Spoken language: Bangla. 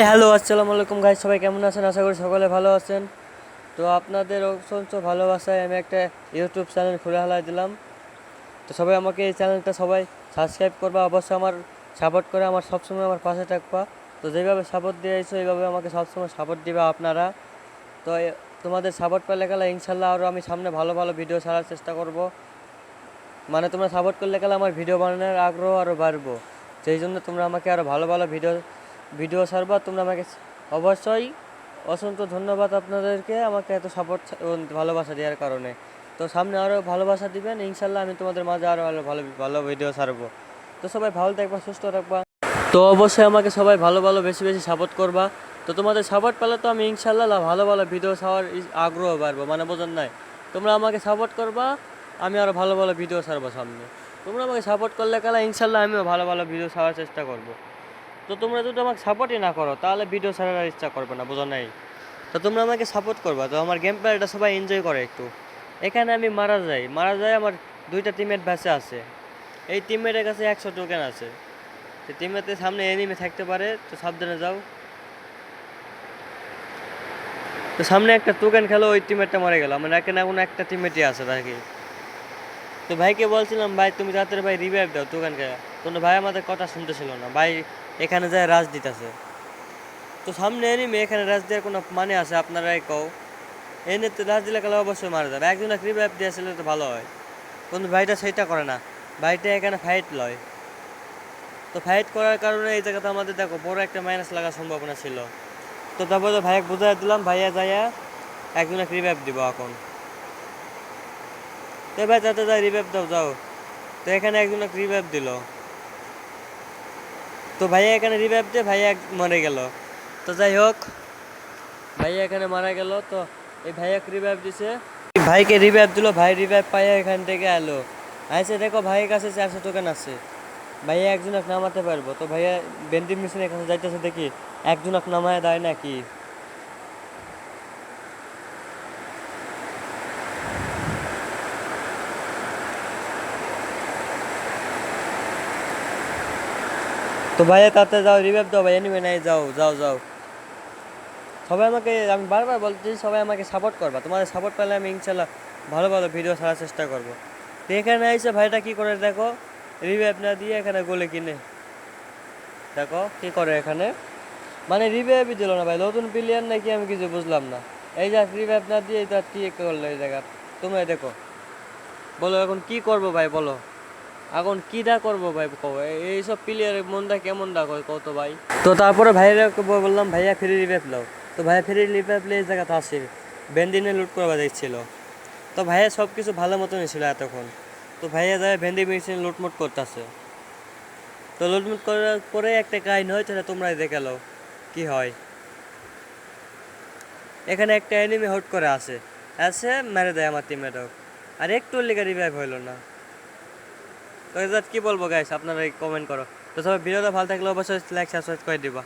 হ্যালো, আসসালামু আলাইকুম গাইস, সবাই কেমন আছেন? আশা করি সকলে ভালো আছেন। তো আপনাদের অসংখ্য ভালোবাসায় আমি একটা ইউটিউব চ্যানেল খুলে হালাই দিলাম। তো সবাই আমাকে এই চ্যানেলটা সবাই সাবস্ক্রাইব করবা, অবশ্যই আমার সাপোর্ট করে আমার সবসময় আমার পাশে থাকবা। তো যেভাবে সাপোর্ট দিয়েছো এইভাবে আমাকে সবসময় সাপোর্ট দিবা আপনারা। তো তোমাদের সাপোর্ট পেলে গেলে ইনশাল্লাহ আরও আমি সামনে ভালো ভালো ভিডিও ছাড়ার চেষ্টা করব। মানে তোমরা সাপোর্ট করলে গেলে আমার ভিডিও বানানোর আগ্রহ আরও বাড়বো। সেই জন্য তোমরা আমাকে আরও ভালো ভালো ভিডিও ছাড়বা। তোমরা আমাকে অবশ্যই অসংখ্য ধন্যবাদ আপনাদেরকে আমাকে এত সাপোর্ট ভালোবাসা দেওয়ার কারণে। তো সামনে আরও ভালোবাসা দিবেন, ইনশাল্লাহ আমি তোমাদের মাঝে আরও ভালো ভালো ভালো ভিডিও ছাড়বো। তো সবাই ভালো থাকবা, সুস্থ থাকবা। তো অবশ্যই আমাকে সবাই ভালো ভালো বেশি বেশি সাপোর্ট করবা। তো তোমাদের সাপোর্ট পেলে তো আমি ইনশাল্লাহ ভালো ভালো ভিডিও ছাড়ার আগ্রহ বাড়বো, মানে বোঝেন নাই। তোমরা আমাকে সাপোর্ট করবা, আমি আরও ভালো ভালো ভিডিও ছাড়বো সামনে। তোমরা আমাকে সাপোর্ট করলে কালা ইনশাল্লাহ আমিও ভালো ভালো ভিডিও ছাড়ার চেষ্টা করবো। তো তোমরা যদি আমাকে সাপোর্টই না করো তাহলে ভিডিও ছাড়ার ইচ্ছা করবে না, বোঝো নাই। তো তোমরা আমাকে সাপোর্ট করবা, তো আমার গেম প্লেটা সবাই এনজয় করে একটু। এখানে আমি মারা যাই আমার 2টা টিমমেট বেঁচে আছে। এই টিমমেটের কাছে 100 টোকেন আছে। তো টিমমেটের সামনে এনিমি থাকতে পারে, তো সাবধানে যাও। তো সামনে একটা টোকেন খেলো, ওই টিমমেটটা মরে গেল। আমার এখানে এখন একটা টিমমেটই আছে তাকে। তো ভাইকে বলছিলাম, ভাই তুমি তাড়াতাড়ি ভাই রিভাইভ দাও টোকেনকে। কোনো ভাই আমাদের কথা শুনতেছিল না, ভাই এখানে যায় রাজ দিতেছে। তো সামনে এনিমি, এখানে রাজ দেওয়ার কোনো মানে আছে? আপনারাই কও। এনে তো রাজ দিলে গেলে অবশ্যই মারা যাবে। একজন রিভাইভ দিয়েছিল তো ভালো হয়, কিন্তু ভাইটা সেইটা করে না। ভাইটা এখানে ফাইট লয়। তো ফাইট করার কারণে এই জায়গাতে আমাদের দেখো বড় একটা মাইনাস লাগার সম্ভাবনা ছিল। তো তারপরে ভাইয়া বুঝাই দিলাম, ভাইয়া যাইয়া একজনে রিভাইভ দিব এখন। তো ভাই তাতে যাই রিভাইভ দাও, যাও। তো এখানে একজনে রিভাইভ দিল। তো ভাইয়া এখানে রিভাইভ দিয়ে ভাইয়া মরে গেল। তো যাই হোক, ভাইয়া এখানে মারা গেল। তো এই ভাইয়াকে রিভাইভ দিছে, ভাইকে রিভাইভ দিল। ভাই রিভাইভ পাইয়া এখান থেকে এলো, আইসে দেখো ভাইয়ের কাছে 400 টোকেন আছে। ভাইয়া একজনকে নামাতে পারবো। তো ভাইয়া বেন্ডিং মেশিন এখানে যাইতেছে, দেখি একজনকে নামায় দেয় নাকি। তো ভাইয়া তাতে যাও, রিভাইভ দাও ভাই, এনিমে নাই, যাও যাও যাও। সবাই আমাকে, আমি বারবার বলছি সবাই আমাকে সাপোর্ট করবা। তোমাদের সাপোর্ট পেলে আমি ইনশাল্লাহ ভালো ভালো ভিডিও ছাড়ার চেষ্টা করবো। তো এখানে এসে ভাইটা কি করে দেখো, রিভাইভ না দিয়ে এখানে গোলে কিনে দেখো কি করে এখানে। মানে রিভাইভই দিল না ভাই, নতুন প্লেয়ার নাকি আমি কিছু বুঝলাম না। এই যে রিভাইভ না দিয়ে এটা কি করলো এই জায়গা, তোমরা দেখো। বলো এখন কি করবো ভাই, বলো এখন কিটা করবো ভাই, কও এইসব প্লেয়ারের মনটা কেমন ডাকো কত ভাই। তো তারপরে ভাইয়া বললাম, ভাইয়া ফ্রি রিভাইভ নাও। তো ভাইয়া ফ্রি রিভাইভ এই জায়গাতে আসে, বেন্দিনে লুট করবা দেখছিল। তো ভাইয়া সব কিছু ভালো মতনই ছিল এতক্ষণ। তো ভাইয়া যায় ভেন্ডি মেশিন লুটমুট করতেছে। তো লুটমুট করার পরে একটা কাহিনী হয়, সেটা তোমরাই দেখে লো কি হয়। এখানে একটা এনিমি হুট করে আসে, মেরে দেয় আমার টিমমেটক। আর একটু লেগে রিভাইভ হইলো না। তো কি বলবো গাইস, আপনারা কমেন্ট করো। তো সবাই ভিডিওটা ভালো থাকলে অবশ্যই লাইক সাবস্ক্রাইব করে দিবা।